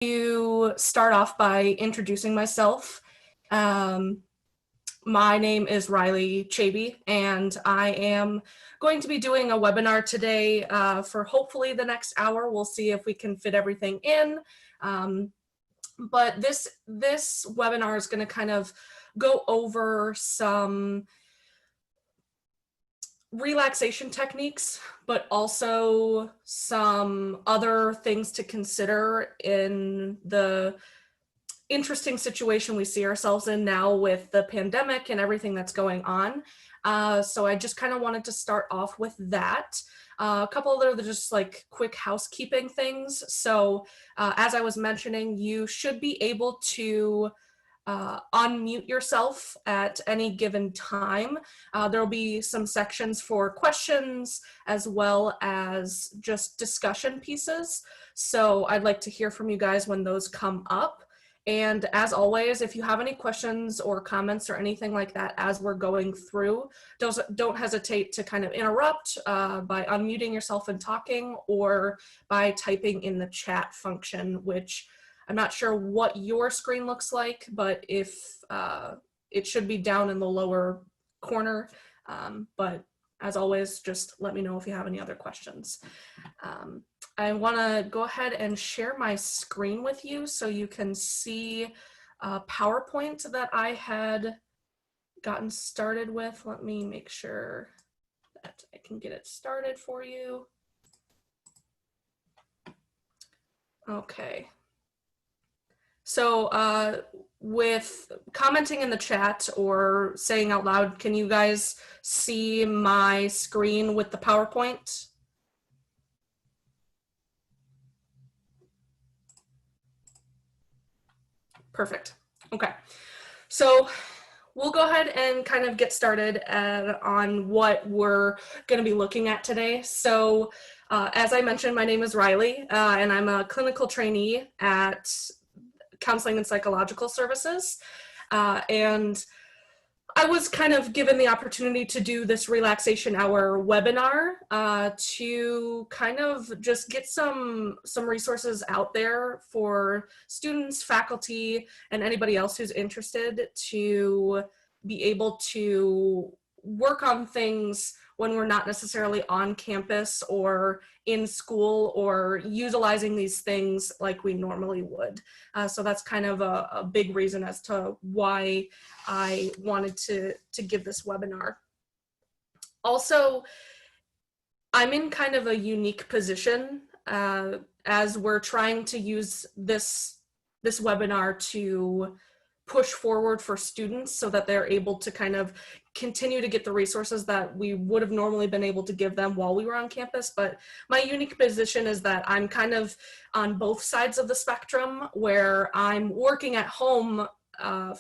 To start off by introducing myself. My name is Riley Chaby, and I am going to be doing a webinar today for hopefully the next hour. We'll see if we can fit everything in. But this webinar is going to kind of go over some relaxation techniques, but also some other things to consider in the interesting situation we see ourselves in now with the pandemic and everything that's going on. So I just kind of wanted to start off with that. A couple of other just like quick housekeeping things. So as I was mentioning, you should be able to unmute yourself at any given time. There will be some sections for questions as well as just discussion pieces. So I'd like to hear from you guys when those come up. And as always, if you have any questions or comments or anything like that as we're going through, don't hesitate to kind of interrupt by unmuting yourself and talking, or by typing in the chat function, which I'm not sure what your screen looks like, but if it should be down in the lower corner. But as always, just let me know if you have any other questions. I want to go ahead and share my screen with you so you can see a PowerPoint that I had gotten started with. Let me make sure that I can get it started for you. Okay. So with commenting in the chat or saying out loud, can you guys see my screen with the PowerPoint? Perfect. Okay. So we'll go ahead and kind of get started on what we're going to be looking at today. So as I mentioned, my name is Riley, and I'm a clinical trainee at Counseling and Psychological Services. And I was kind of given the opportunity to do this Relaxation Hour webinar to kind of just get some resources out there for students, faculty, and anybody else who's interested to be able to work on things when we're not necessarily on campus or in school or utilizing these things like we normally would. So that's kind of a big reason as to why I wanted to give this webinar. Also, I'm in kind of a unique position as we're trying to use this webinar to push forward for students so that they're able to kind of continue to get the resources that we would have normally been able to give them while we were on campus. But my unique position is that I'm kind of on both sides of the spectrum, where I'm working at home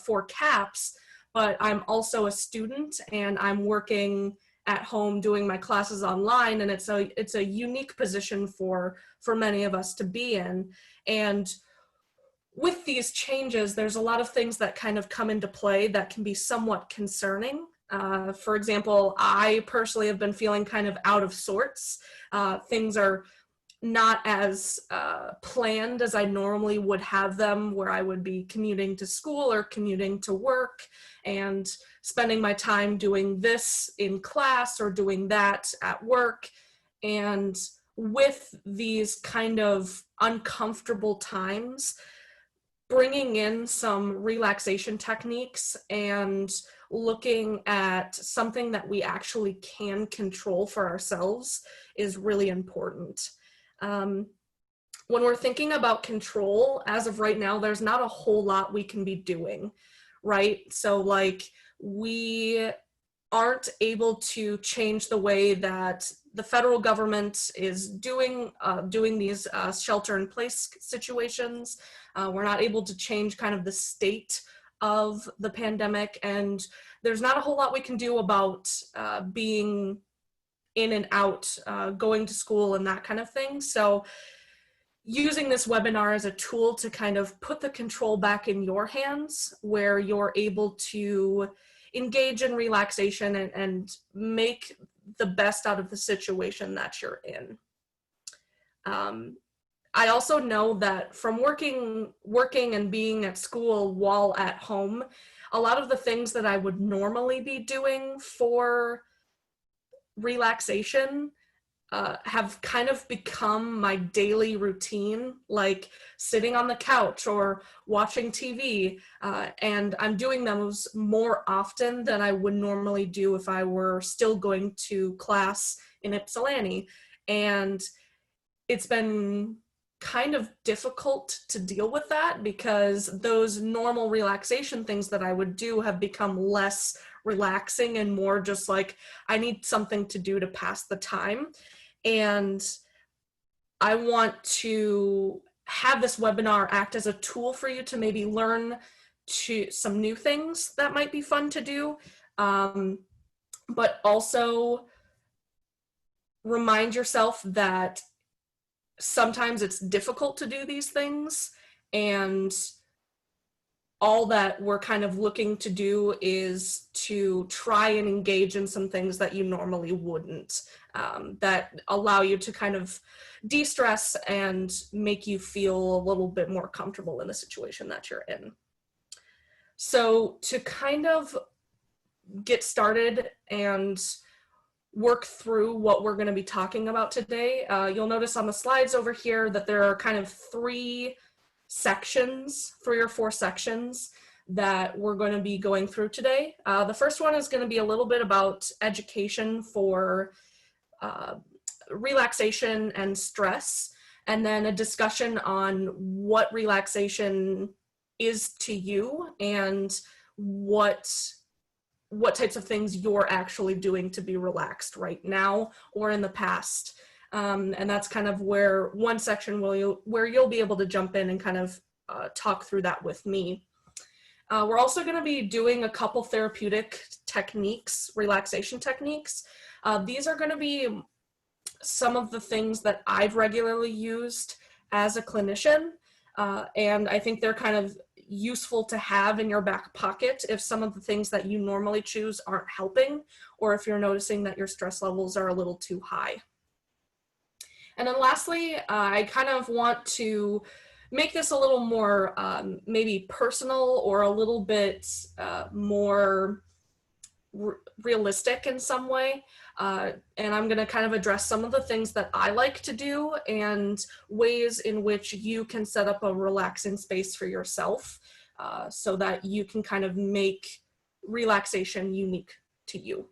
for CAPS, but I'm also a student and I'm working at home doing my classes online, and it's a unique position for many of us to be in. And with these changes, there's a lot of things that kind of come into play that can be somewhat concerning. For example, I personally have been feeling kind of out of sorts. Things are not as planned as I normally would have them, where I would be commuting to school or commuting to work and spending my time doing this in class or doing that at work. And with these kind of uncomfortable times, bringing in some relaxation techniques and looking at something that we actually can control for ourselves is really important. When we're thinking about control, as of right now, there's not a whole lot we can be doing, right? So like, we aren't able to change the way that the federal government is doing these shelter-in-place situations. We're not able to change kind of the state of the pandemic, and there's not a whole lot we can do about being in and out, going to school and that kind of thing. So using this webinar as a tool to kind of put the control back in your hands, where you're able to engage in relaxation and make the best out of the situation that you're in. I also know that from working and being at school while at home, a lot of the things that I would normally be doing for relaxation have kind of become my daily routine, like sitting on the couch or watching TV, and I'm doing those more often than I would normally do if I were still going to class in Ypsilanti. And it's been kind of difficult to deal with that because those normal relaxation things that I would do have become less relaxing and more just like, I need something to do to pass the time. And I want to have this webinar act as a tool for you to maybe learn some new things that might be fun to do, but also remind yourself that sometimes it's difficult to do these things, and all that we're kind of looking to do is to try and engage in some things that you normally wouldn't, that allow you to kind of de-stress and make you feel a little bit more comfortable in the situation that you're in. So to kind of get started and work through what we're going to be talking about today, you'll notice on the slides over here that there are kind of three or four sections that we're going to be going through today. The first one is going to be a little bit about education for relaxation and stress, and then a discussion on what relaxation is to you and what types of things you're actually doing to be relaxed right now or in the past. And that's kind of where one section where you'll be able to jump in and kind of talk through that with me. We're also going to be doing a couple therapeutic techniques, relaxation techniques. These are going to be some of the things that I've regularly used as a clinician, and I think they're kind of useful to have in your back pocket if some of the things that you normally choose aren't helping, or if you're noticing that your stress levels are a little too high. And then lastly, I kind of want to make this a little more maybe personal or a little bit more realistic in some way. And I'm going to kind of address some of the things that I like to do and ways in which you can set up a relaxing space for yourself, so that you can kind of make relaxation unique to you.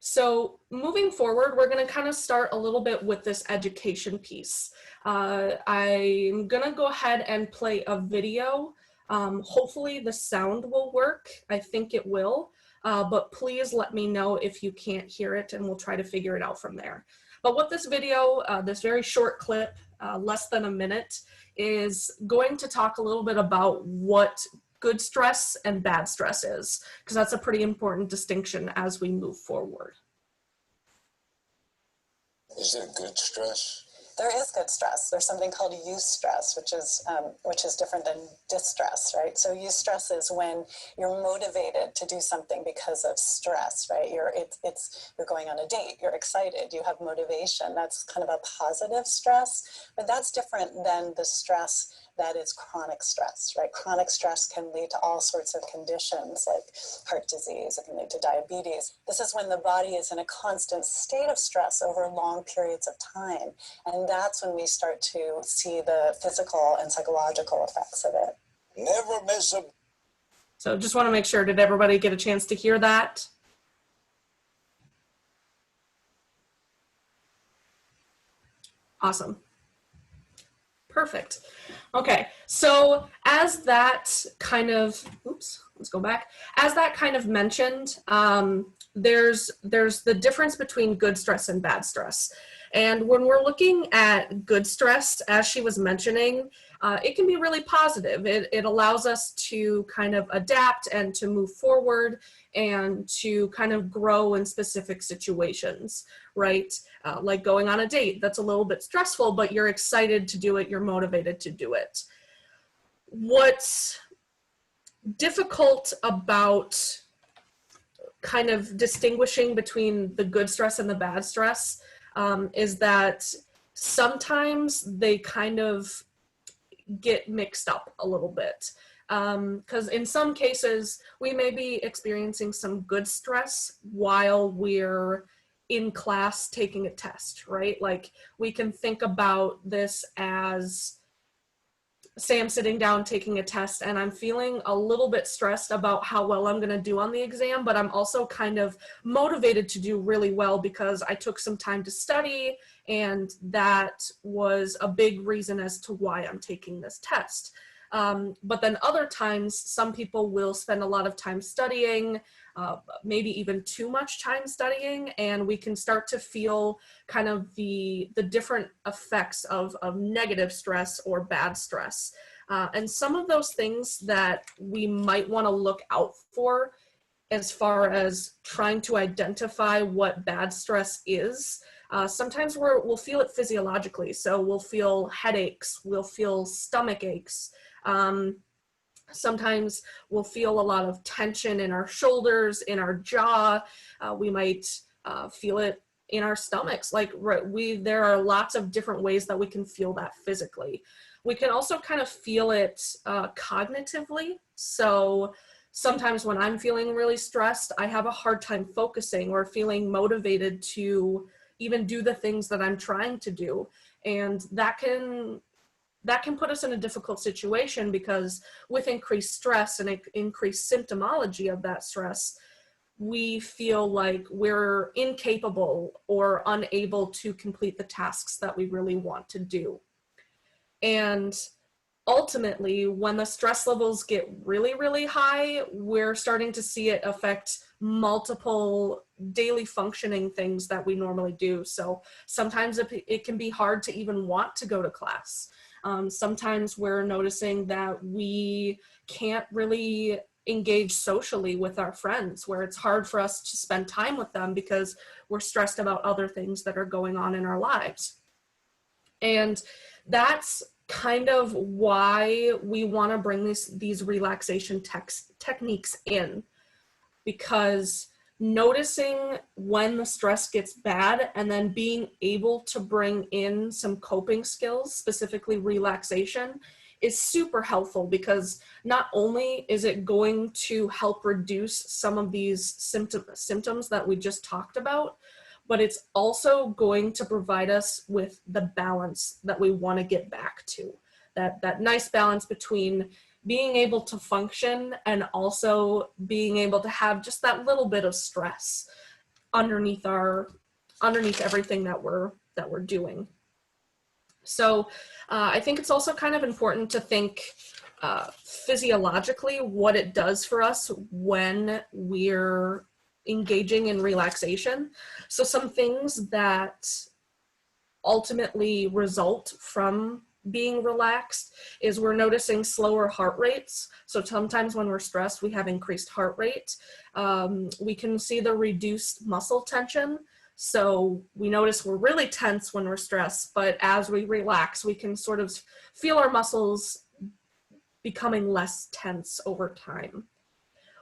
So moving forward, we're going to kind of start a little bit with this education piece. I'm going to go ahead and play a video. Hopefully the sound will work. I think it will, but please let me know if you can't hear it and we'll try to figure it out from there. But what this video, this very short clip, less than a minute, is going to talk a little bit about what good stress and bad stress is, because that's a pretty important distinction as we move forward. Is there good stress? There is good stress. There's something called eustress, which is different than distress, right? So eustress is when you're motivated to do something because of stress, right? You're going on a date, you're excited, you have motivation. That's kind of a positive stress, but that's different than the stress that is chronic stress, right? Chronic stress can lead to all sorts of conditions like heart disease, it can lead to diabetes. This is when the body is in a constant state of stress over long periods of time. And that's when we start to see the physical and psychological effects of it. Never miss a... So just want to make sure, did everybody get a chance to hear that? Awesome. Perfect. Okay, so as that kind of, let's go back. As that kind of mentioned, there's the difference between good stress and bad stress. And when we're looking at good stress, as she was mentioning, it can be really positive. It allows us to kind of adapt and to move forward and to kind of grow in specific situations, right? Like going on a date, that's a little bit stressful, but you're excited to do it, you're motivated to do it. What's difficult about kind of distinguishing between the good stress and the bad stress is that sometimes they kind of get mixed up a little bit. Because in some cases, we may be experiencing some good stress while we're in class taking a test, right? Like we can think about this as, say I'm sitting down taking a test and I'm feeling a little bit stressed about how well I'm going to do on the exam, but I'm also kind of motivated to do really well because I took some time to study, and that was a big reason as to why I'm taking this test. But then other times, some people will spend a lot of time studying, maybe even too much time studying, and we can start to feel kind of the different effects of negative stress or bad stress. And some of those things that we might want to look out for as far as trying to identify what bad stress is. Sometimes we'll feel it physiologically. So we'll feel headaches, we'll feel stomach aches. Sometimes we'll feel a lot of tension in our shoulders, in our jaw. We might feel it in our stomachs. Like there are lots of different ways that we can feel that physically. We can also kind of feel it cognitively. So sometimes when I'm feeling really stressed, I have a hard time focusing or feeling motivated to even do the things that I'm trying to do. And that can put us in a difficult situation, because with increased stress and increased symptomology of that stress, we feel like we're incapable or unable to complete the tasks that we really want to do. And ultimately, when the stress levels get really, really high, we're starting to see it affect multiple daily functioning things that we normally do. So sometimes it can be hard to even want to go to class. Sometimes we're noticing that we can't really engage socially with our friends, where it's hard for us to spend time with them because we're stressed about other things that are going on in our lives. And that's kind of why we want to bring these relaxation techniques in, because noticing when the stress gets bad and then being able to bring in some coping skills, specifically relaxation, is super helpful, because not only is it going to help reduce some of these symptoms that we just talked about, but it's also going to provide us with the balance that we want to get back to. That nice balance between being able to function and also being able to have just that little bit of stress underneath everything that we're doing. So I think it's also kind of important to think physiologically what it does for us when we're engaging in relaxation. So some things that ultimately result from being relaxed is we're noticing slower heart rates. So sometimes when we're stressed, we have increased heart rate. We can see the reduced muscle tension. So we notice we're really tense when we're stressed, but as we relax, we can sort of feel our muscles becoming less tense over time.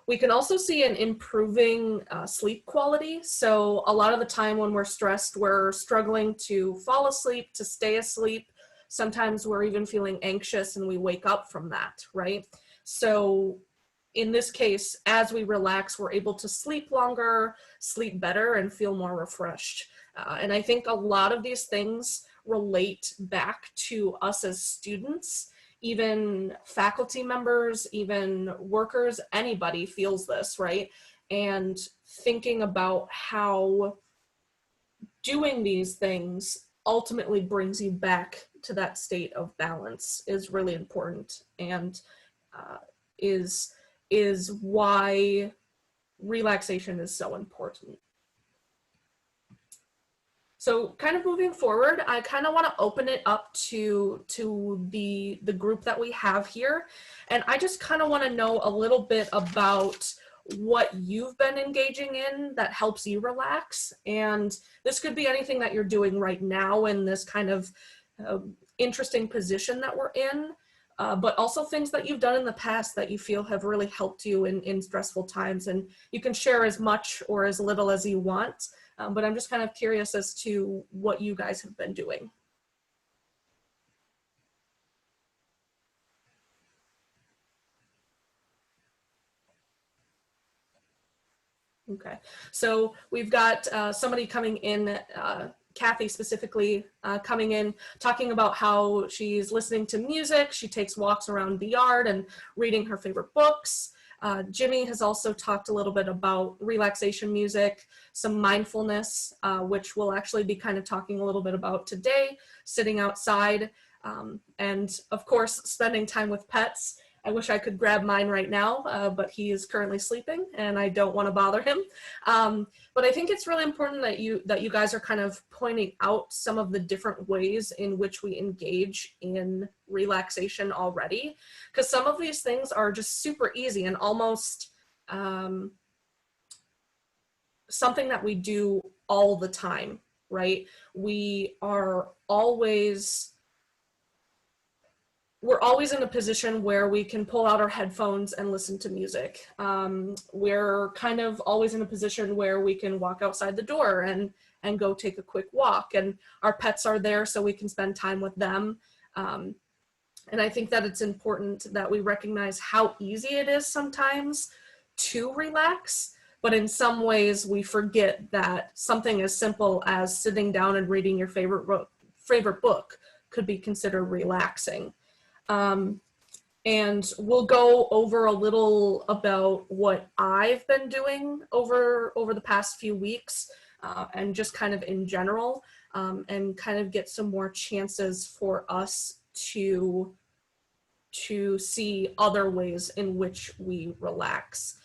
We can also see an improving sleep quality. So a lot of the time when we're stressed, we're struggling to fall asleep, to stay asleep. Sometimes we're even feeling anxious and we wake up from that, right? So in this case, as we relax, we're able to sleep longer, sleep better, and feel more refreshed. And I think a lot of these things relate back to us as students. Even faculty members, even workers, anybody feels this, right? And thinking about how doing these things ultimately brings you back to that state of balance is really important, and is why relaxation is so important. So kind of moving forward, I kind of want to open it up to the group that we have here. And I just kind of want to know a little bit about what you've been engaging in that helps you relax. And this could be anything that you're doing right now in this kind of interesting position that we're in, but also things that you've done in the past that you feel have really helped you in stressful times. And you can share as much or as little as you want. But I'm just kind of curious as to what you guys have been doing. Okay, so we've got somebody coming in, Kathy specifically, coming in, talking about how she's listening to music, she takes walks around the yard and reading her favorite books. Jimmy has also talked a little bit about relaxation music, some mindfulness, which we'll actually be kind of talking a little bit about today, sitting outside, and of course, spending time with pets. I wish I could grab mine right now, but he is currently sleeping and I don't want to bother him. But I think it's really important that you guys are kind of pointing out some of the different ways in which we engage in relaxation already, because some of these things are just super easy and almost something that we do all the time, right? We're always in a position where we can pull out our headphones and listen to music. We're kind of always in a position where we can walk outside the door and go take a quick walk, and our pets are there so we can spend time with them. And I think that it's important that we recognize how easy it is sometimes to relax, but in some ways we forget that something as simple as sitting down and reading your favorite book could be considered relaxing. And we'll go over a little about what I've been doing over the past few weeks, and just kind of in general, and kind of get some more chances for us to see other ways in which we relax.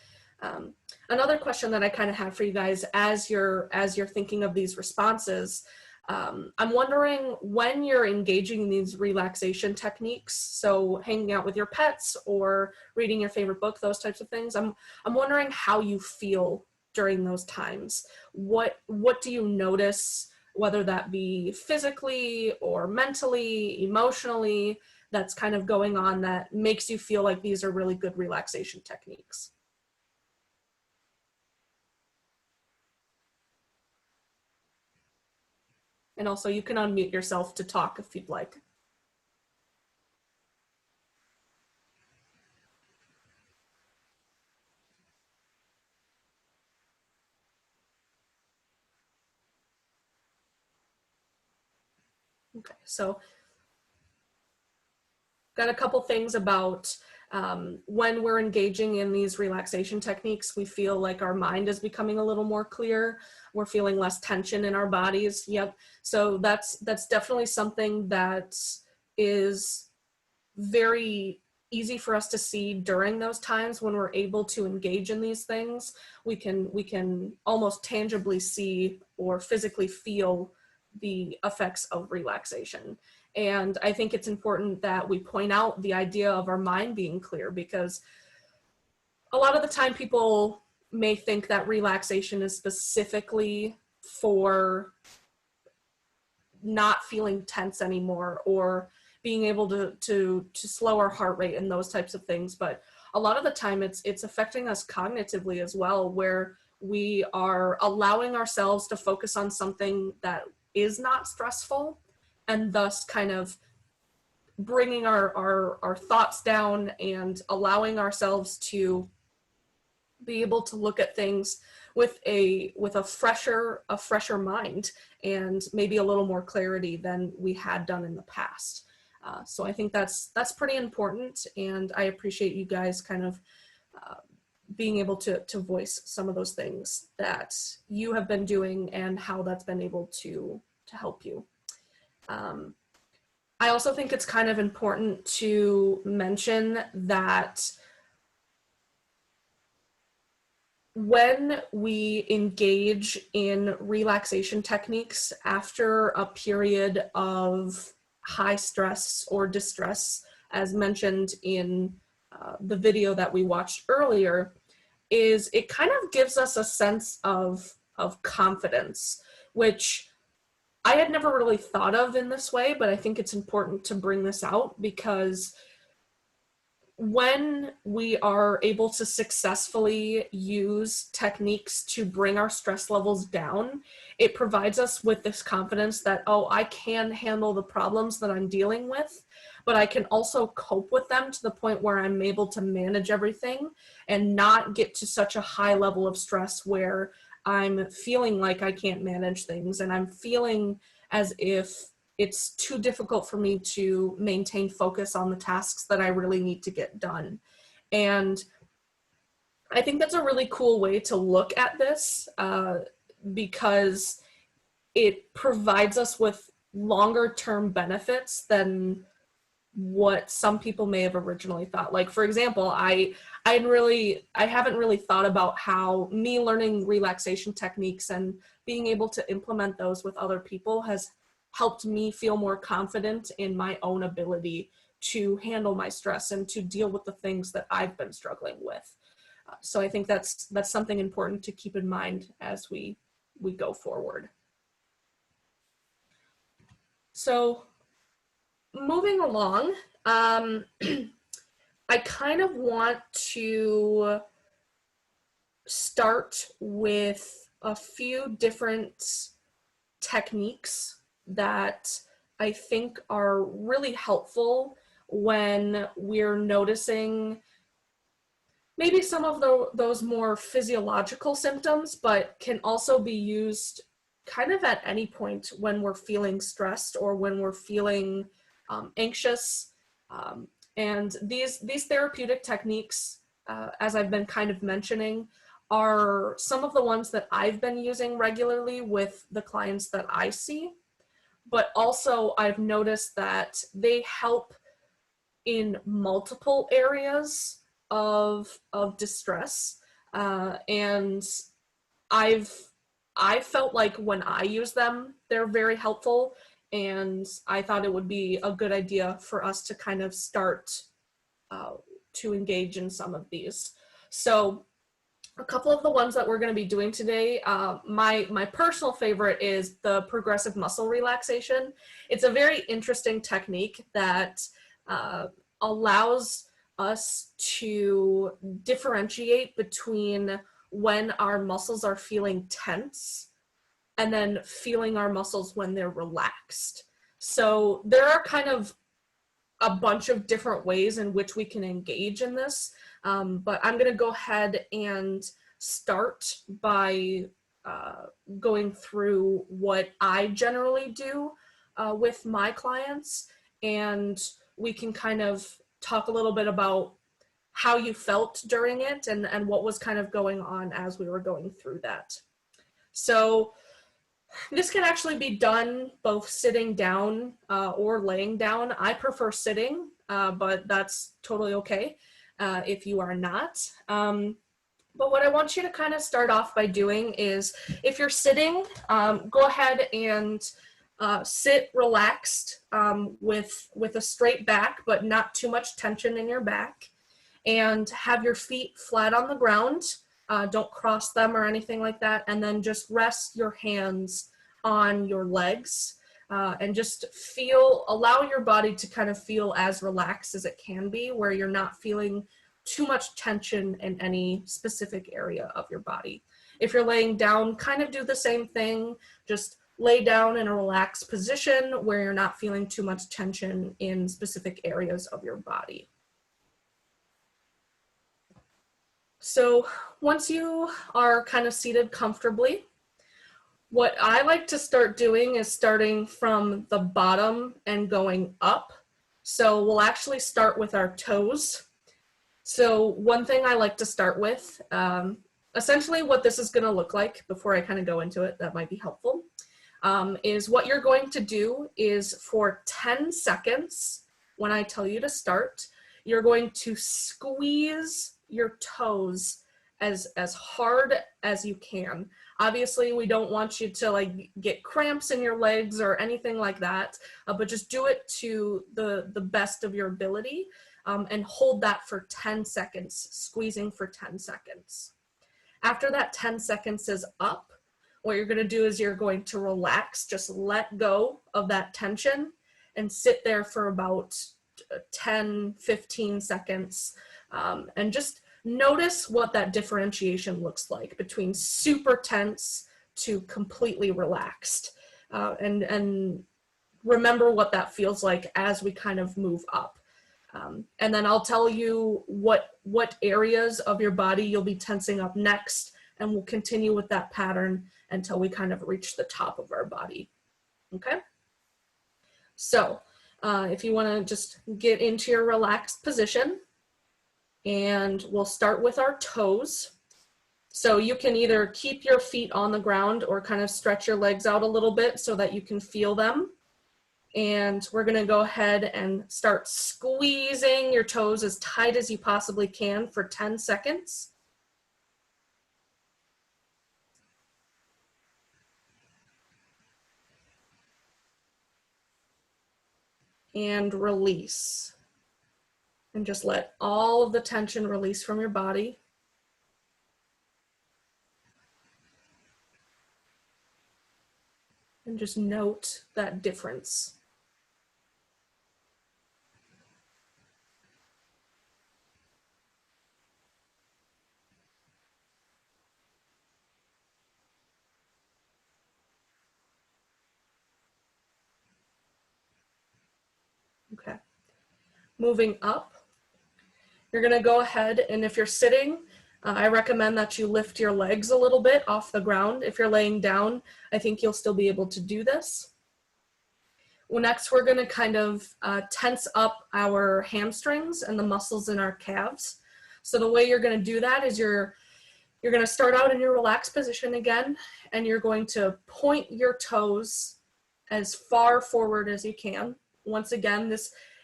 Another question that I kind of have for you guys as you're thinking of these responses, I'm wondering, when you're engaging in these relaxation techniques, so hanging out with your pets or reading your favorite book, those types of things, I'm wondering how you feel during those times. What do you notice, whether that be physically or mentally, emotionally, that's kind of going on that makes you feel like these are really good relaxation techniques? And also, you can unmute yourself to talk if you'd like. Okay, so got a couple things about when we're engaging in these relaxation techniques, we feel like our mind is becoming a little more clear. We're feeling less tension in our bodies. Yep. So that's definitely something that is very easy for us to see during those times when we're able to engage in these things. We can almost tangibly see or physically feel the effects of relaxation. And I think it's important that we point out the idea of our mind being clear, because a lot of the time people may think that relaxation is specifically for not feeling tense anymore or being able to slow our heart rate and those types of things. But a lot of the time it's affecting us cognitively as well, where we are allowing ourselves to focus on something that is not stressful, and thus kind of bringing our thoughts down and allowing ourselves to be able to look at things with a fresher mind and maybe a little more clarity than we had done in the past. So I think that's pretty important, and I appreciate you guys kind of being able to voice some of those things that you have been doing and how that's been able to help you. I also think it's kind of important to mention that when we engage in relaxation techniques after a period of high stress or distress, as mentioned in the video that we watched earlier, is it kind of gives us a sense of confidence, which I had never really thought of in this way, but I think it's important to bring this out, because when we are able to successfully use techniques to bring our stress levels down, it provides us with this confidence that, oh, I can handle the problems that I'm dealing with. but I can also cope with them to the point where I'm able to manage everything and not get to such a high level of stress where I'm feeling like I can't manage things and I'm feeling as if it's too difficult for me to maintain focus on the tasks that I really need to get done. And I think that's a really cool way to look at this because it provides us with longer term benefits than what some people may have originally thought. Like, for example, I haven't really thought about how me learning relaxation techniques and being able to implement those with other people has helped me feel more confident in my own ability to handle my stress and to deal with the things that I've been struggling with. So I think that's something important to keep in mind as we go forward. So moving along, I kind of want to start with a few different techniques that I think are really helpful when we're noticing maybe some of those more physiological symptoms, but can also be used kind of at any point when we're feeling stressed or when we're feeling anxious. And these therapeutic techniques, as I've been kind of mentioning, are some of the ones that I've been using regularly with the clients that I see. But also I've noticed that they help in multiple areas of distress. And I felt like when I use them, they're very helpful. And I thought it would be a good idea for us to kind of start to engage in some of these. So a couple of the ones that we're going to be doing today, my personal favorite is the progressive muscle relaxation. It's a very interesting technique that allows us to differentiate between when our muscles are feeling tense and then feeling our muscles when they're relaxed. So there are kind of a bunch of different ways in which we can engage in this, but I'm going to go ahead and start by going through what I generally do with my clients, and we can kind of talk a little bit about how you felt during it and what was kind of going on as we were going through that. So this can actually be done both sitting down or laying down. I prefer sitting, but that's totally okay if you are not. But what I want you to kind of start off by doing is, if you're sitting, go ahead and sit relaxed with a straight back, but not too much tension in your back, and have your feet flat on the ground. Don't cross them or anything like that. And then just rest your hands on your legs and just allow your body to kind of feel as relaxed as it can be, where you're not feeling too much tension in any specific area of your body. If you're laying down, kind of do the same thing. Just lay down in a relaxed position where you're not feeling too much tension in specific areas of your body. So once you are kind of seated comfortably, what I like to start doing is starting from the bottom and going up. So we'll actually start with our toes. So one thing I like to start with, essentially what this is going to look like before I kind of go into it, that might be helpful, is what you're going to do is for 10 seconds, when I tell you to start, you're going to squeeze your toes as hard as you can. Obviously, we don't want you to like get cramps in your legs or anything like that, but just do it to the best of your ability, and hold that for 10 seconds, squeezing for 10 seconds. After that 10 seconds is up, what you're going to do is you're going to relax, just let go of that tension and sit there for about 10, 15 seconds, and just notice what that differentiation looks like between super tense to completely relaxed. And remember what that feels like as we kind of move up. And then I'll tell you what areas of your body you'll be tensing up next, and we'll continue with that pattern until we kind of reach the top of our body. Okay? So if you want to just get into your relaxed position, and we'll start with our toes. So you can either keep your feet on the ground or kind of stretch your legs out a little bit so that you can feel them. And we're going to go ahead and start squeezing your toes as tight as you possibly can for 10 seconds. And release. And just let all of the tension release from your body. And just note that difference. Okay. Moving up, you're going to go ahead, and if you're sitting, I recommend that you lift your legs a little bit off the ground. If you're laying down, I think you'll still be able to do this. Well, next, we're going to kind of tense up our hamstrings and the muscles in our calves. So the way you're going to do that is you're going to start out in your relaxed position again, and you're going to point your toes as far forward as you can. Once again,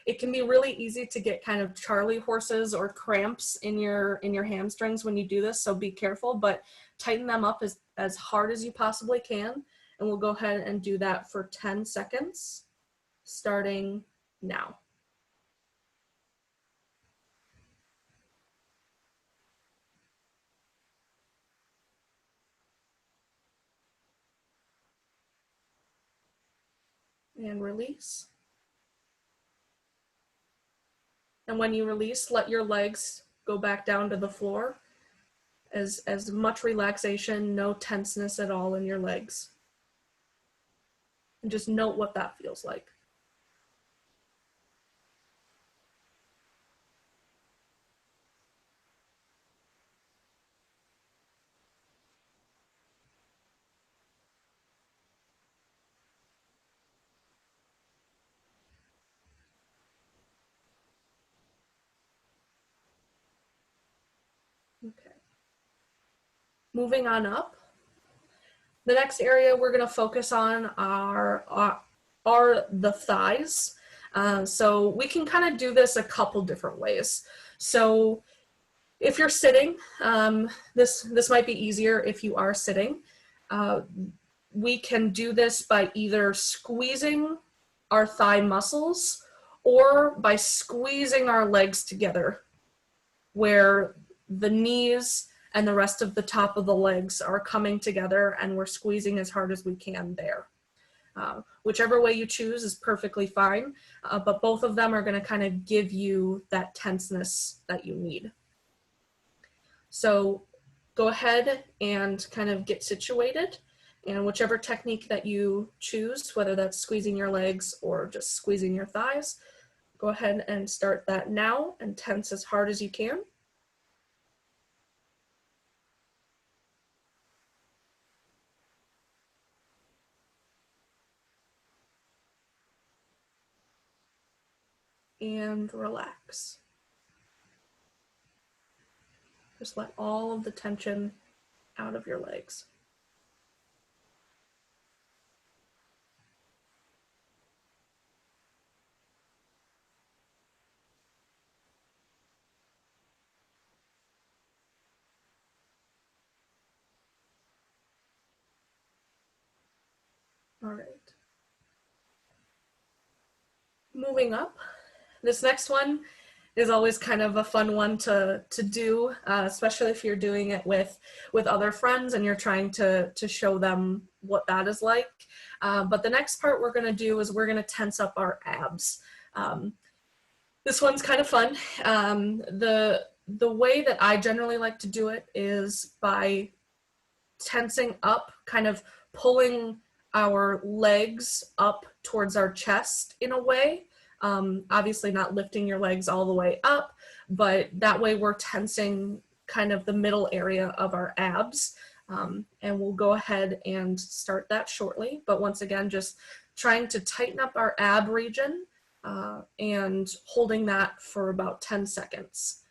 it can be really easy to get kind of Charlie horses or cramps in your hamstrings when you do this, so be careful, but tighten them up as hard as you possibly can. And we'll go ahead and do that for 10 seconds, starting now. And release. And when you release, let your legs go back down to the floor. As much relaxation, no tenseness at all in your legs. And just note what that feels like. Okay. Moving on up. The next area we're going to focus on are the thighs. So we can kind of do this a couple different ways. So if you're sitting, this might be easier if you are sitting. We can do this by either squeezing our thigh muscles or by squeezing our legs together, where the knees and the rest of the top of the legs are coming together and we're squeezing as hard as we can there. Whichever way you choose is perfectly fine, but both of them are going to kind of give you that tenseness that you need. So go ahead and kind of get situated, and whichever technique that you choose, whether that's squeezing your legs or just squeezing your thighs, go ahead and start that now and tense as hard as you can. And relax. Just let all of the tension out of your legs. All right. Moving up, this next one is always kind of a fun one to do, especially if you're doing it with other friends and you're trying to show them what that is like. But the next part we're going to do is we're going to tense up our abs. This one's kind of fun. The way that I generally like to do it is by tensing up, kind of pulling our legs up towards our chest in a way. Obviously not lifting your legs all the way up, but that way we're tensing kind of the middle area of our abs. And we'll go ahead and start that shortly. But once again, just trying to tighten up our ab region and holding that for about 10 seconds.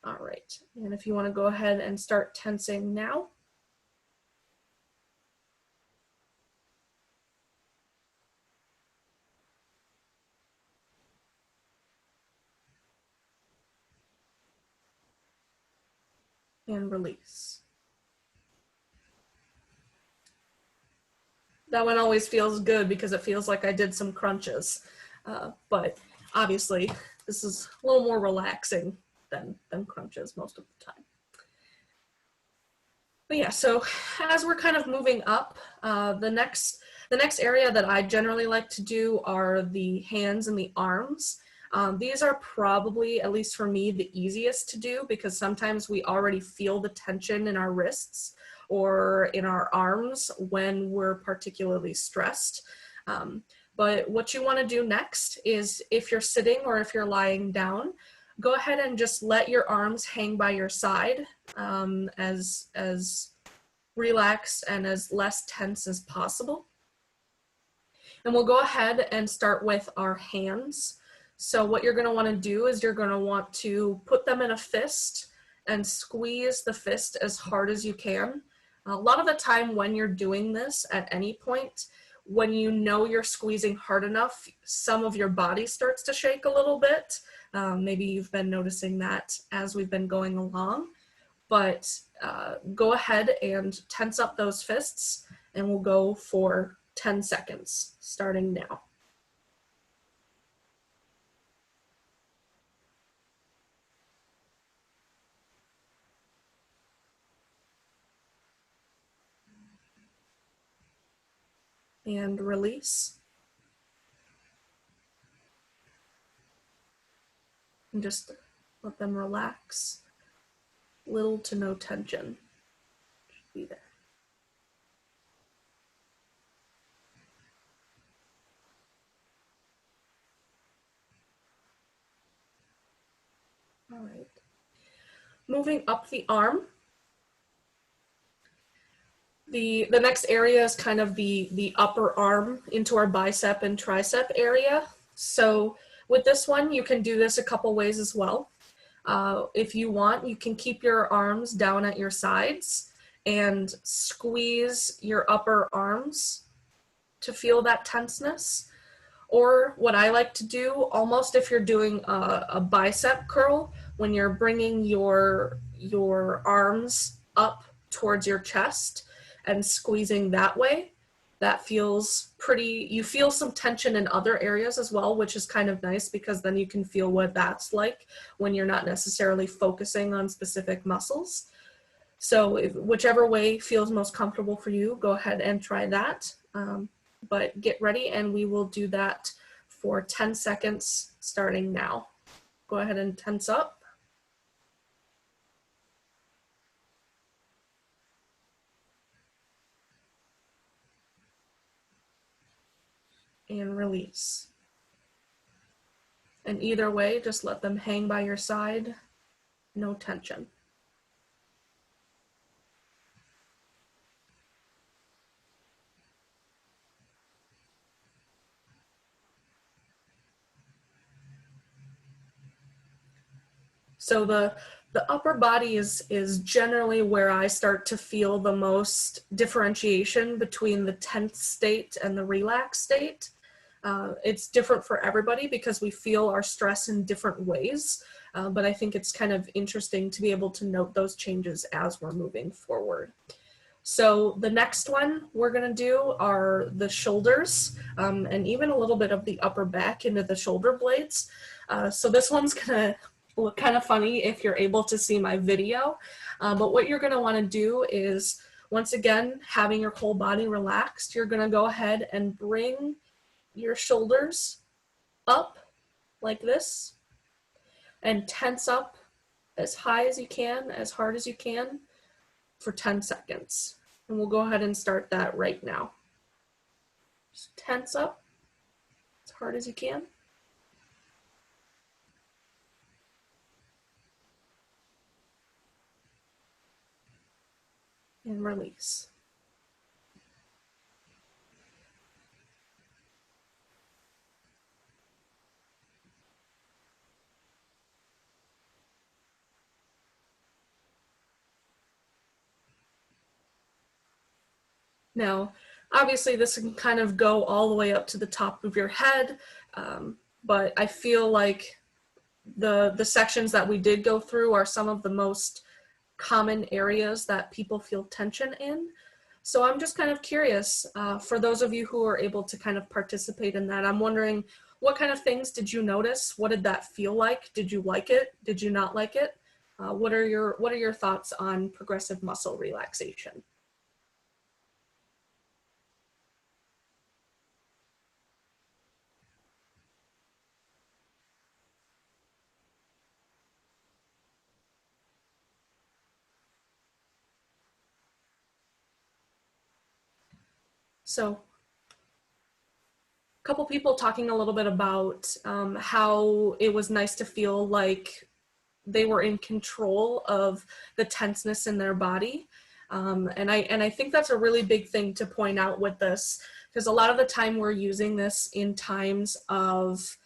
All right, and if you want to go ahead and start tensing now. And release. That one always feels good because it feels like I did some crunches. But obviously, this is a little more relaxing than crunches most of the time. But yeah, so as we're kind of moving up, the next area that I generally like to do are the hands and the arms. These are probably, at least for me, the easiest to do because sometimes we already feel the tension in our wrists or in our arms when we're particularly stressed. But what you want to do next is, if you're sitting or if you're lying down, go ahead and just let your arms hang by your side, as relaxed and as less tense as possible. And we'll go ahead and start with our hands. So what you're going to want to do is you're going to want to put them in a fist and squeeze the fist as hard as you can. A lot of the time when you're doing this at any point, when you know you're squeezing hard enough, some of your body starts to shake a little bit. Maybe you've been noticing that as we've been going along, but go ahead and tense up those fists, and we'll go for 10 seconds, starting now. And release. And just let them relax. Little to no tension. Should be there. All right. Moving up the arm. The next area is kind of the upper arm into our bicep and tricep area. So with this one, you can do this a couple ways as well. If you want, you can keep your arms down at your sides and squeeze your upper arms to feel that tenseness. Or what I like to do, almost if you're doing a bicep curl, when you're bringing your arms up towards your chest and squeezing that way, that feels pretty, you feel some tension in other areas as well, which is kind of nice because then you can feel what that's like when you're not necessarily focusing on specific muscles. So whichever way feels most comfortable for you, go ahead and try that. But get ready and we will do that for 10 seconds starting now. Go ahead and tense up. And release. And either way, just let them hang by your side, no tension. So the upper body is generally where I start to feel the most differentiation between the tense state and the relaxed state. It's different for everybody because we feel our stress in different ways, but I think it's kind of interesting to be able to note those changes as we're moving forward. So the next one we're going to do are the shoulders, and even a little bit of the upper back into the shoulder blades. So this one's going to look kind of funny if you're able to see my video, but what you're going to want to do is, once again, having your whole body relaxed, you're going to go ahead and bring your shoulders up like this and tense up as high as you can, as hard as you can for 10 seconds. And we'll go ahead and start that right now. Just tense up as hard as you can. And release. Now, obviously this can kind of go all the way up to the top of your head, but I feel like the sections that we did go through are some of the most common areas that people feel tension in. So I'm just kind of curious, for those of you who are able to kind of participate in that, I'm wondering, what kind of things did you notice? What did that feel like? Did you like it? Did you not like it? What are your thoughts on progressive muscle relaxation? So a couple people talking a little bit about how it was nice to feel like they were in control of the tenseness in their body. And I think that's a really big thing to point out with this, because a lot of the time we're using this in times of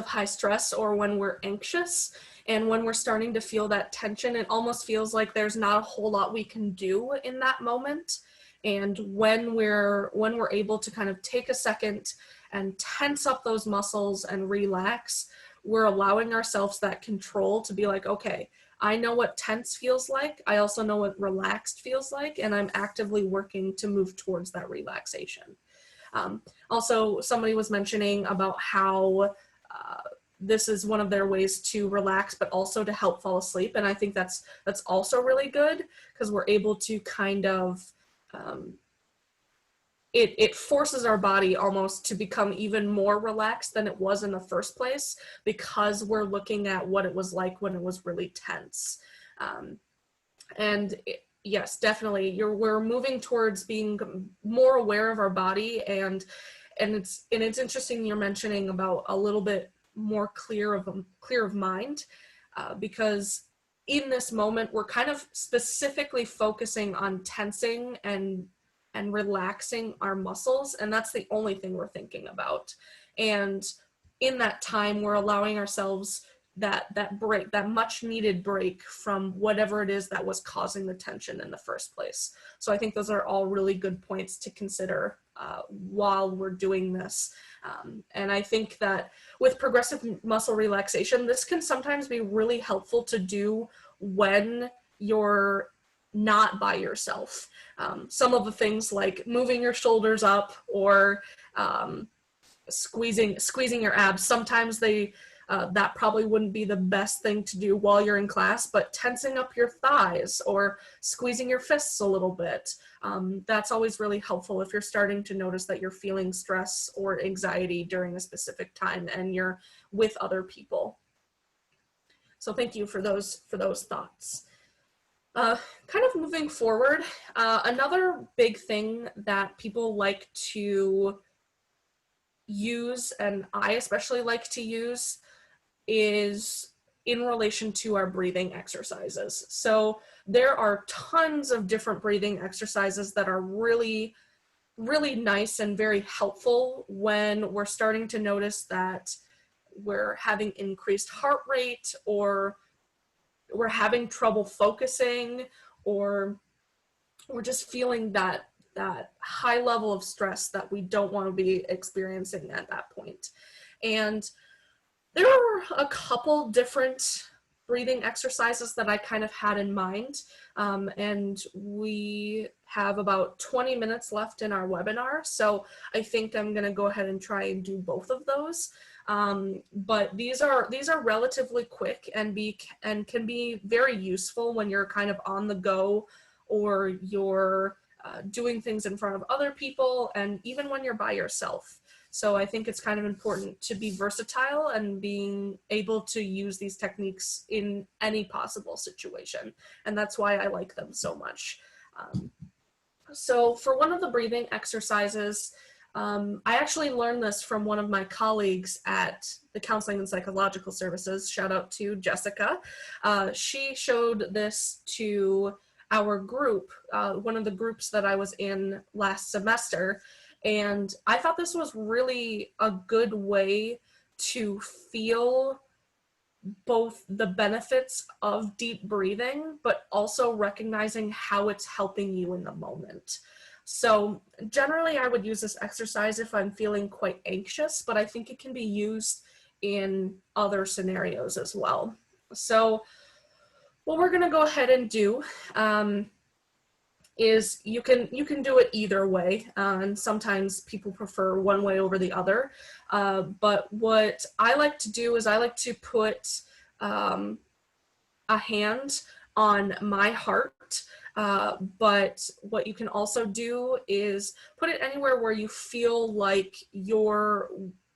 high stress or when we're anxious. And when we're starting to feel that tension, it almost feels like there's not a whole lot we can do in that moment. And when we're able to kind of take a second and tense up those muscles and relax, we're allowing ourselves that control to be like, okay, I know what tense feels like. I also know what relaxed feels like, and I'm actively working to move towards that relaxation. Also, somebody was mentioning about how this is one of their ways to relax, but also to help fall asleep. And I think that's also really good, because we're able to kind of, it forces our body almost to become even more relaxed than it was in the first place, because we're looking at what it was like when it was really tense. Yes, definitely, we're moving towards being more aware of our body, and it's interesting you're mentioning about a little bit more clear of mind, because in this moment we're kind of specifically focusing on tensing and relaxing our muscles, and that's the only thing we're thinking about. And in that time, we're allowing ourselves that break, that much needed break from whatever it is that was causing the tension in the first place. So I think those are all really good points to consider while we're doing this. And I think that with progressive muscle relaxation, this can sometimes be really helpful to do when you're not by yourself. Some of the things like moving your shoulders up, or squeezing your abs. Sometimes that probably wouldn't be the best thing to do while you're in class, but tensing up your thighs or squeezing your fists a little bit, that's always really helpful if you're starting to notice that you're feeling stress or anxiety during a specific time and you're with other people. So thank you for those thoughts. Kind of moving forward, another big thing that people like to use, and I especially like to use, is in relation to our breathing exercises. So there are tons of different breathing exercises that are really, really nice and very helpful when we're starting to notice that we're having increased heart rate, or we're having trouble focusing, or we're just feeling that high level of stress that we don't want to be experiencing at that point. And there are a couple different breathing exercises that I kind of had in mind, and we have about 20 minutes left in our webinar, so I think I'm going to go ahead and try and do both of those. But these are relatively quick and can be very useful when you're kind of on the go, or you're doing things in front of other people, and even when you're by yourself. So I think it's kind of important to be versatile and being able to use these techniques in any possible situation. And that's why I like them so much. So for one of the breathing exercises, I actually learned this from one of my colleagues at the Counseling and Psychological Services. Shout out to Jessica. She showed this to our group, one of the groups that I was in last semester. And I thought this was really a good way to feel both the benefits of deep breathing, but also recognizing how it's helping you in the moment. So generally I would use this exercise if I'm feeling quite anxious, but I think it can be used in other scenarios as well. So what we're gonna go ahead and do is you can do it either way, and sometimes people prefer one way over the other. But what I like to do is I like to put a hand on my heart, but what you can also do is put it anywhere where you feel like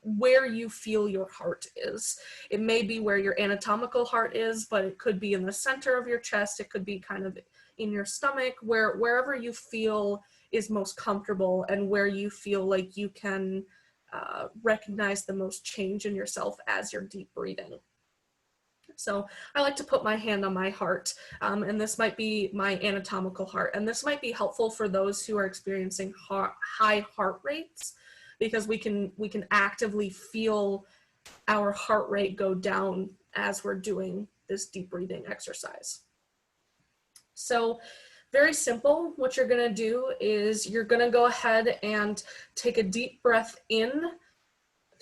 where you feel your heart is. It may be where your anatomical heart is, but it could be in the center of your chest. It could be kind of in your stomach, wherever you feel is most comfortable and where you feel like you can recognize the most change in yourself as you're deep breathing. So I like to put my hand on my heart, and this might be my anatomical heart, and this might be helpful for those who are experiencing high heart rates, because we can actively feel our heart rate go down as we're doing this deep breathing exercise. So very simple. What you're going to do is you're going to go ahead and take a deep breath in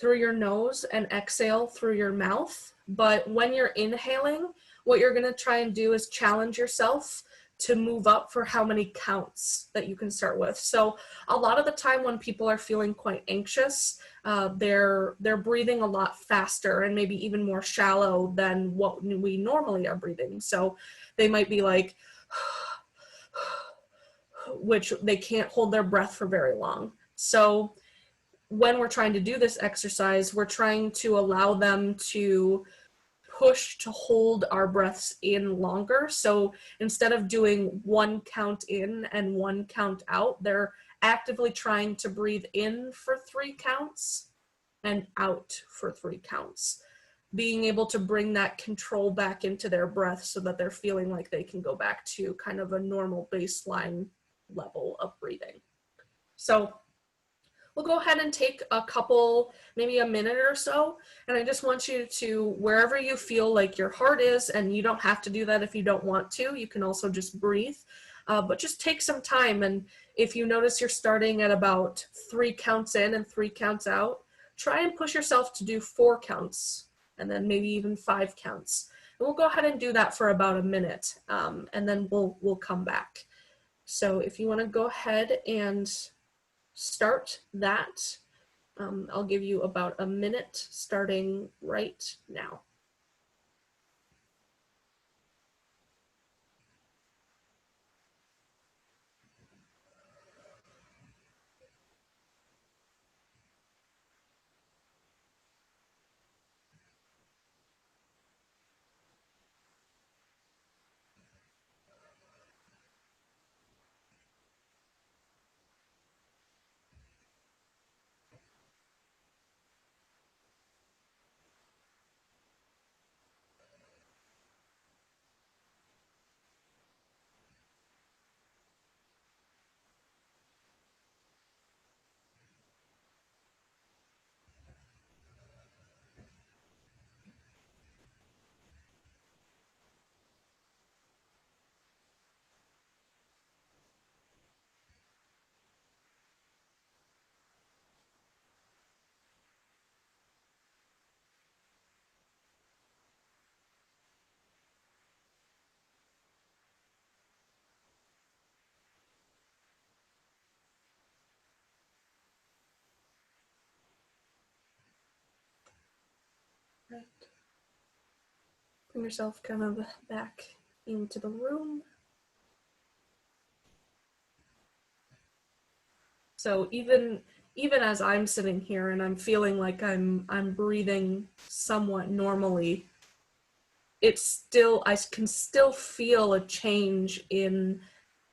through your nose and exhale through your mouth. But when you're inhaling, what you're going to try and do is challenge yourself to move up for how many counts that you can start with. So a lot of the time when people are feeling quite anxious, they're breathing a lot faster and maybe even more shallow than what we normally are breathing. So they might be like, which they can't hold their breath for very long. So when we're trying to do this exercise, we're trying to allow them to push to hold our breaths in longer. So instead of doing one count in and one count out, they're actively trying to breathe in for 3 counts and out for 3 counts. Being able to bring that control back into their breath so that they're feeling like they can go back to kind of a normal baseline level of breathing. So we'll go ahead and take a couple, maybe a minute or so, and I just want you to, wherever you feel like your heart is, and you don't have to do that if you don't want to, you can also just breathe, but just take some time. And if you notice you're starting at about 3 counts in and 3 counts out, try and push yourself to do 4 counts, and then maybe even 5 counts. And we'll go ahead and do that for about a minute, and then we'll come back. So if you want to go ahead and start that, I'll give you about a minute starting right now. Right. Bring yourself kind of back into the room. So even as I'm sitting here and I'm feeling like I'm breathing somewhat normally, it's still, I can still feel a change in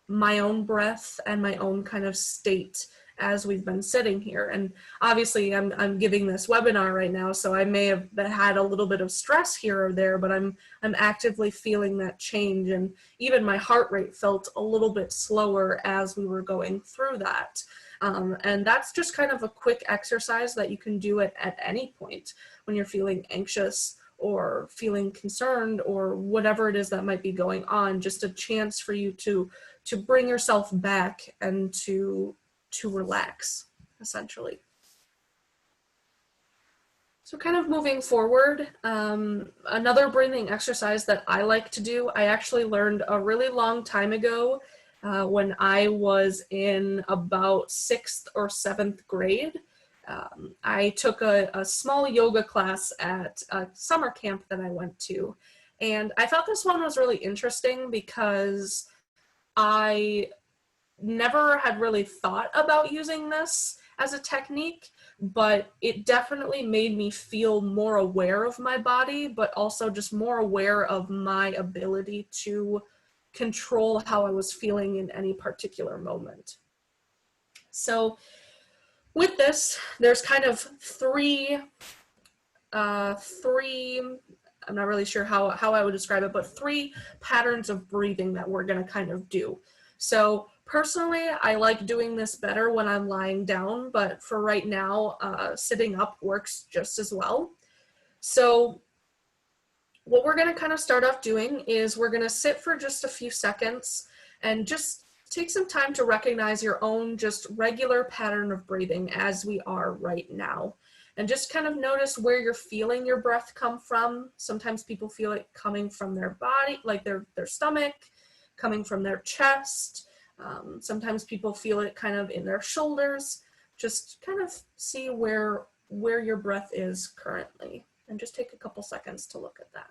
my own breath and my own kind of state as we've been sitting here. And obviously I'm giving this webinar right now, so I may have had a little bit of stress here or there, but I'm actively feeling that change. And even my heart rate felt a little bit slower as we were going through that. And that's just kind of a quick exercise that you can do at any point when you're feeling anxious or feeling concerned or whatever it is that might be going on. Just a chance for you to bring yourself back and to relax, essentially. So kind of moving forward, another breathing exercise that I like to do, I actually learned a really long time ago when I was in about 6th or 7th grade. I took a small yoga class at a summer camp that I went to. And I thought this one was really interesting because I never had really thought about using this as a technique, but it definitely made me feel more aware of my body, but also just more aware of my ability to control how I was feeling in any particular moment. So with this, there's kind of three, I'm not really sure how I would describe it, but 3 patterns of breathing that we're going to kind of do. So personally, I like doing this better when I'm lying down, but for right now, sitting up works just as well. So what we're going to kind of start off doing is we're going to sit for just a few seconds and just take some time to recognize your own just regular pattern of breathing as we are right now. And just kind of notice where you're feeling your breath come from. Sometimes people feel it coming from their body, like their stomach, coming from their chest. Sometimes people feel it kind of in their shoulders. Just kind of see where your breath is currently. And just take a couple seconds to look at that.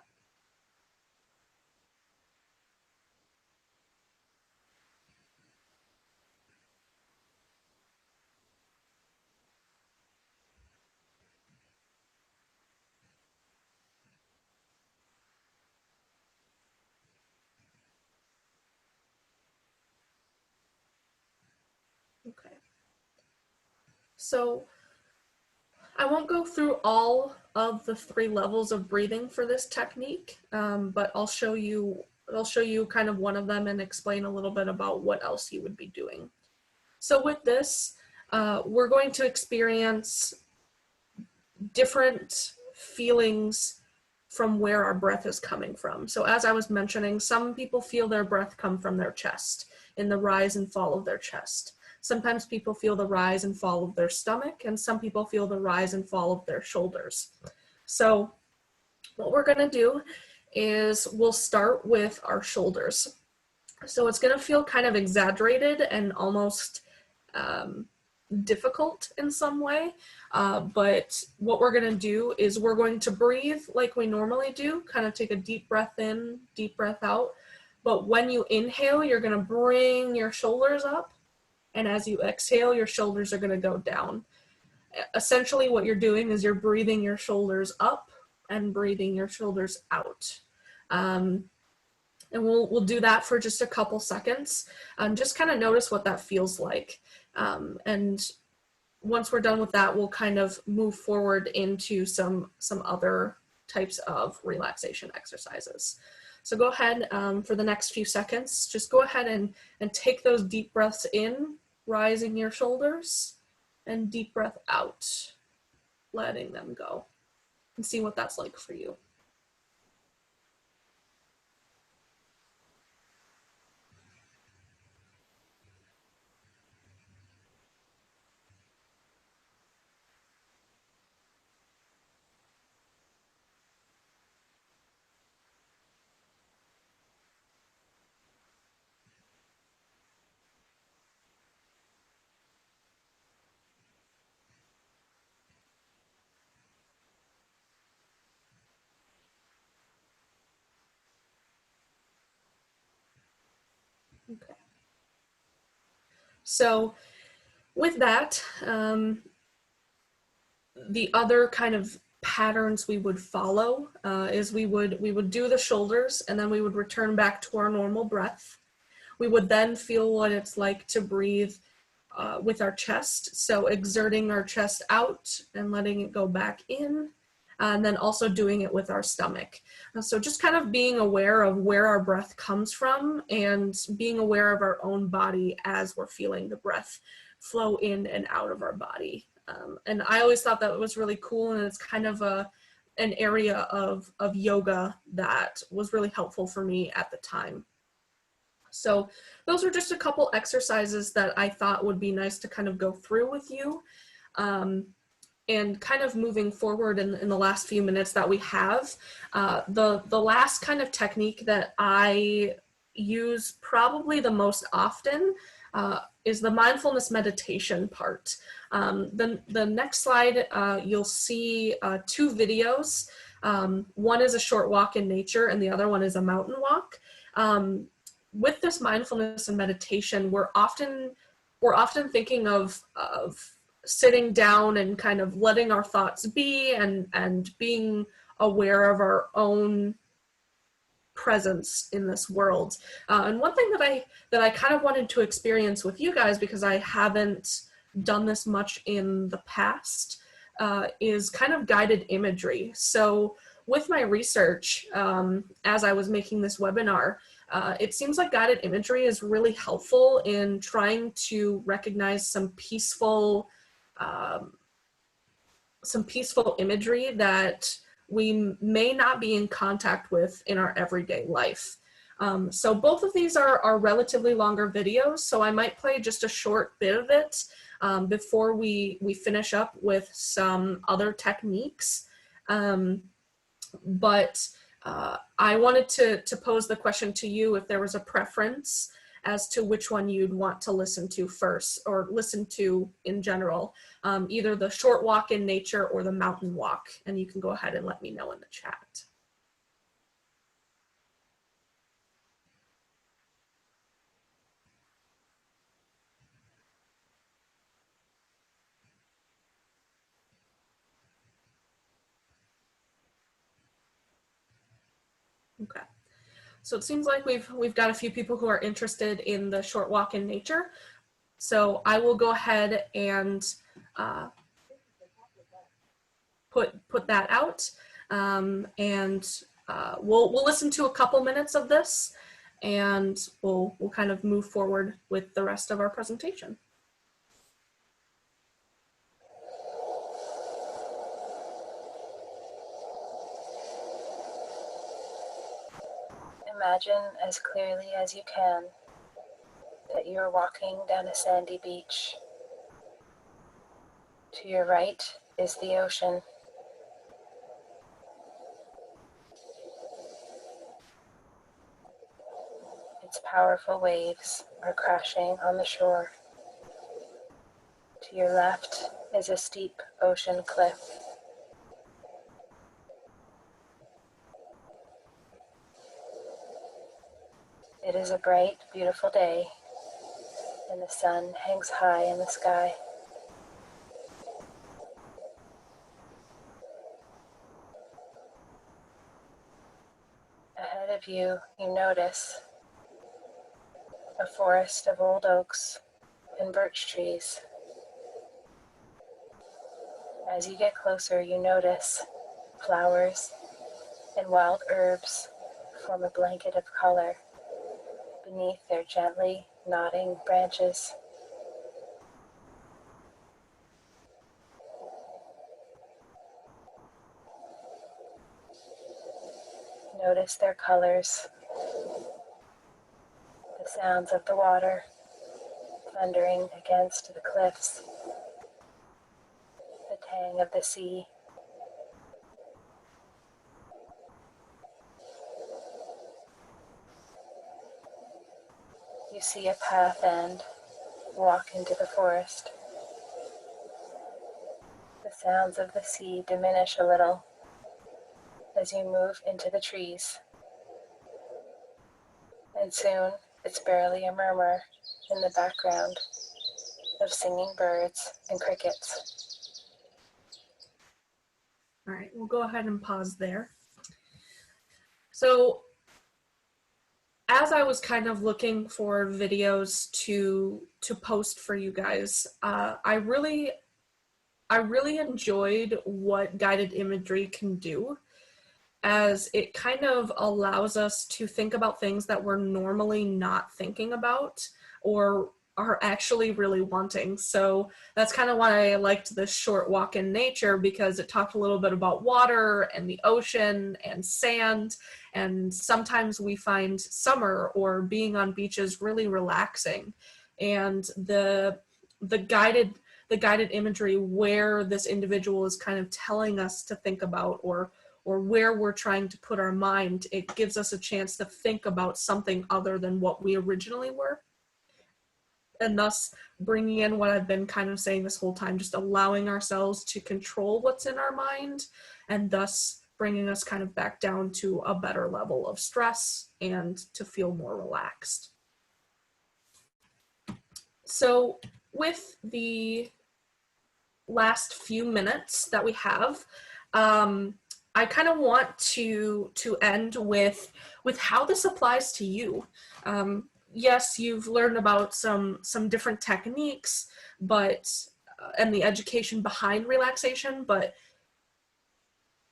Okay. So I won't go through all of the 3 levels of breathing for this technique, but I'll show you kind of one of them and explain a little bit about what else you would be doing. So with this, we're going to experience different feelings from where our breath is coming from. So as I was mentioning, some people feel their breath come from their chest, in the rise and fall of their chest. Sometimes people feel the rise and fall of their stomach, and some people feel the rise and fall of their shoulders. So what we're going to do is we'll start with our shoulders. So it's going to feel kind of exaggerated and almost difficult in some way, but what we're going to do is we're going to breathe like we normally do, kind of take a deep breath in, deep breath out. But when you inhale, you're going to bring your shoulders up, and as you exhale, your shoulders are going to go down. Essentially what you're doing is you're breathing your shoulders up and breathing your shoulders out. And we'll do that for just a couple seconds. Just kind of notice what that feels like. And once we're done with that, we'll kind of move forward into some other types of relaxation exercises. So go ahead for the next few seconds, just go ahead and take those deep breaths in, rising your shoulders, and deep breath out, letting them go, and see what that's like for you. Okay. So with that, the other kind of patterns we would follow is we would do the shoulders, and then we would return back to our normal breath. We would then feel what it's like to breathe with our chest. So exerting our chest out and letting it go back in, and then also doing it with our stomach. So just kind of being aware of where our breath comes from and being aware of our own body as we're feeling the breath flow in and out of our body. And I always thought that was really cool, and it's kind of an area of yoga that was really helpful for me at the time. So those were just a couple exercises that I thought would be nice to kind of go through with you. And kind of moving forward in the last few minutes that we have, the last kind of technique that I use probably the most often is the mindfulness meditation part. The next slide, you'll see two videos. One is a short walk in nature and the other one is a mountain walk. With this mindfulness and meditation, we're often thinking of sitting down and kind of letting our thoughts be and being aware of our own presence in this world. And one thing that I kind of wanted to experience with you guys, because I haven't done this much in the past, is kind of guided imagery. So with my research, as I was making this webinar, it seems like guided imagery is really helpful in trying to recognize some peaceful imagery that we may not be in contact with in our everyday life. So both of these are relatively longer videos, so I might play just a short bit of it before we finish up with some other techniques. But I wanted to pose the question to you if there was a preference as to which one you'd want to listen to first, or listen to in general, either the short walk in nature or the mountain walk. And you can go ahead and let me know in the chat. Okay. So it seems like we've got a few people who are interested in the short walk in nature. So I will go ahead and put that out, and we'll listen to a couple minutes of this, and we'll kind of move forward with the rest of our presentation. Imagine as clearly as you can that you are walking down a sandy beach. To your right is the ocean. Its powerful waves are crashing on the shore. To your left is a steep ocean cliff. It is a bright, beautiful day, and the sun hangs high in the sky. Ahead of you, you notice a forest of old oaks and birch trees. As you get closer, you notice flowers and wild herbs form a blanket of color beneath their gently nodding branches. Notice their colors, the sounds of the water thundering against the cliffs, the tang of the sea. You see a path and walk into the forest. The sounds of the sea diminish a little as you move into the trees. And soon it's barely a murmur in the background of singing birds and crickets. All right, we'll go ahead and pause there. So as I was kind of looking for videos to post for you guys, I really enjoyed what guided imagery can do, as it kind of allows us to think about things that we're normally not thinking about or are actually really wanting. So that's kind of why I liked this short walk in nature, because it talked a little bit about water and the ocean and sand. And sometimes we find summer or being on beaches really relaxing. And the guided imagery where this individual is kind of telling us to think about, or where we're trying to put our mind, it gives us a chance to think about something other than what we originally were. And thus bringing in what I've been kind of saying this whole time, just allowing ourselves to control what's in our mind, and thus bringing us kind of back down to a better level of stress and to feel more relaxed. So with the last few minutes that we have, I kind of want to end with how this applies to you. Yes, you've learned about some different techniques, but and the education behind relaxation, but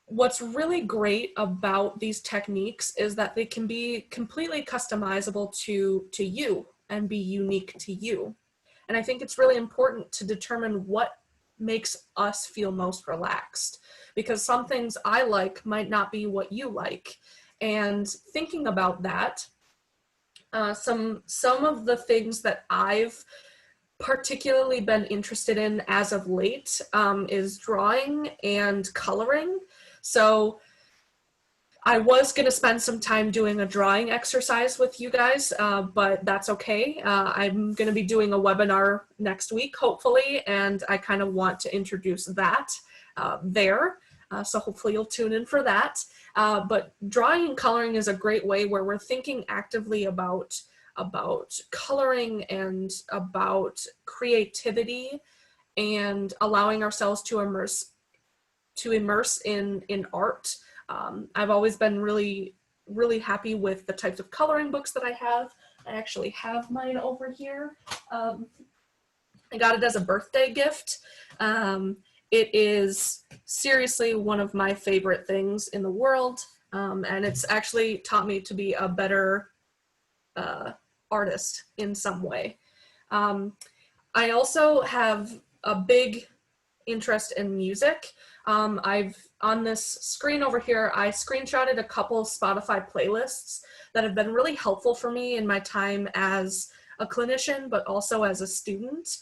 what's really great about these techniques is that they can be completely customizable to you and be unique to you. And I think it's really important to determine what makes us feel most relaxed, because some things I like might not be what you like. And thinking about that, some of the things that I've particularly been interested in as of late is drawing and coloring. So I was going to spend some time doing a drawing exercise with you guys, but that's okay. I'm going to be doing a webinar next week, hopefully, and I kind of want to introduce that there. So hopefully you'll tune in for that. But drawing and coloring is a great way where we're thinking actively about coloring and about creativity, and allowing ourselves to immerse in art. I've always been really happy with the types of coloring books that I have. I actually have mine over here. I got it as a birthday gift. It is seriously one of my favorite things in the world, and it's actually taught me to be a better artist in some way. I also have a big interest in music. On this screen over here, I screenshotted a couple Spotify playlists that have been really helpful for me in my time as a clinician, but also as a student,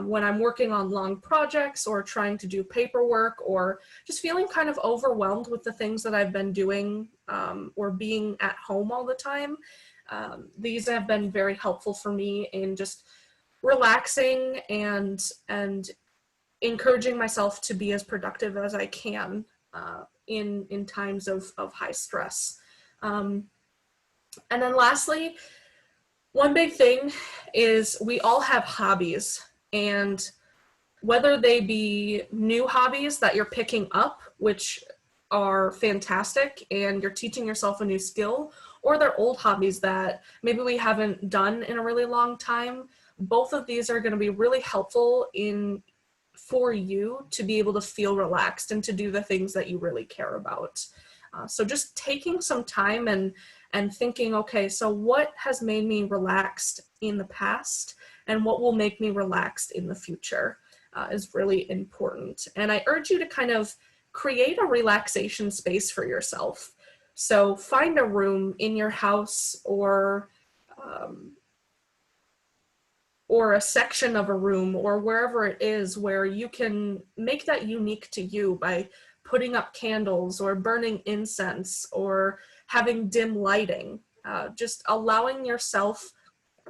when I'm working on long projects or trying to do paperwork, or just feeling kind of overwhelmed with the things that I've been doing, or being at home all the time. These have been very helpful for me in just relaxing and encouraging myself to be as productive as I can in times of high stress. And then lastly, one big thing is we all have hobbies, and whether they be new hobbies that you're picking up, which are fantastic, and you're teaching yourself a new skill, or they're old hobbies that maybe we haven't done in a really long time, both of these are going to be really helpful for you to be able to feel relaxed and to do the things that you really care about. So just taking some time and thinking, okay, so what has made me relaxed in the past and what will make me relaxed in the future is really important. And I urge you to kind of create a relaxation space for yourself. So find a room in your house, or a section of a room, or wherever it is, where you can make that unique to you by putting up candles or burning incense or having dim lighting, just allowing yourself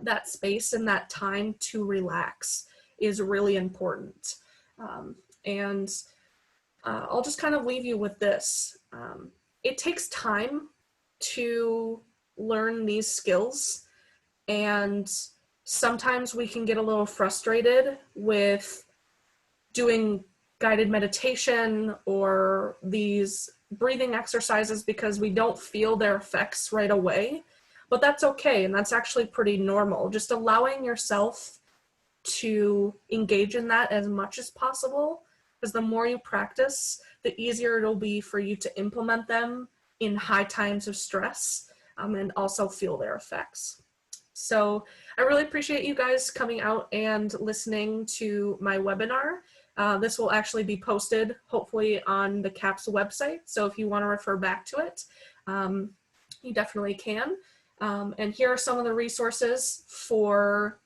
that space and that time to relax is really important. And I'll just kind of leave you with this. It takes time to learn these skills, and sometimes we can get a little frustrated with doing guided meditation or these breathing exercises because we don't feel their effects right away. but that's okay. And that's actually pretty normal. Just allowing yourself to engage in that as much as possible, because the more you practice, the easier it'll be for you to implement them in high times of stress, and also feel their effects. So I really appreciate you guys coming out and listening to my webinar. This will actually be posted hopefully on the CAPS website. So if you want to refer back to it, you definitely can. And here are some of the resources for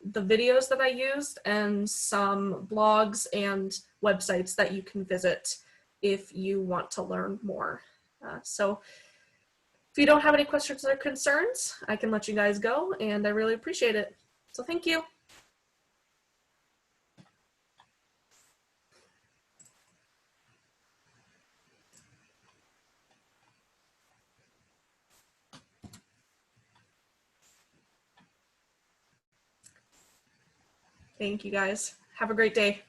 the videos that I used and some blogs and websites that you can visit if you want to learn more. So if you don't have any questions or concerns, I can let you guys go, and I really appreciate it. So thank you. Thank you guys. Have a great day.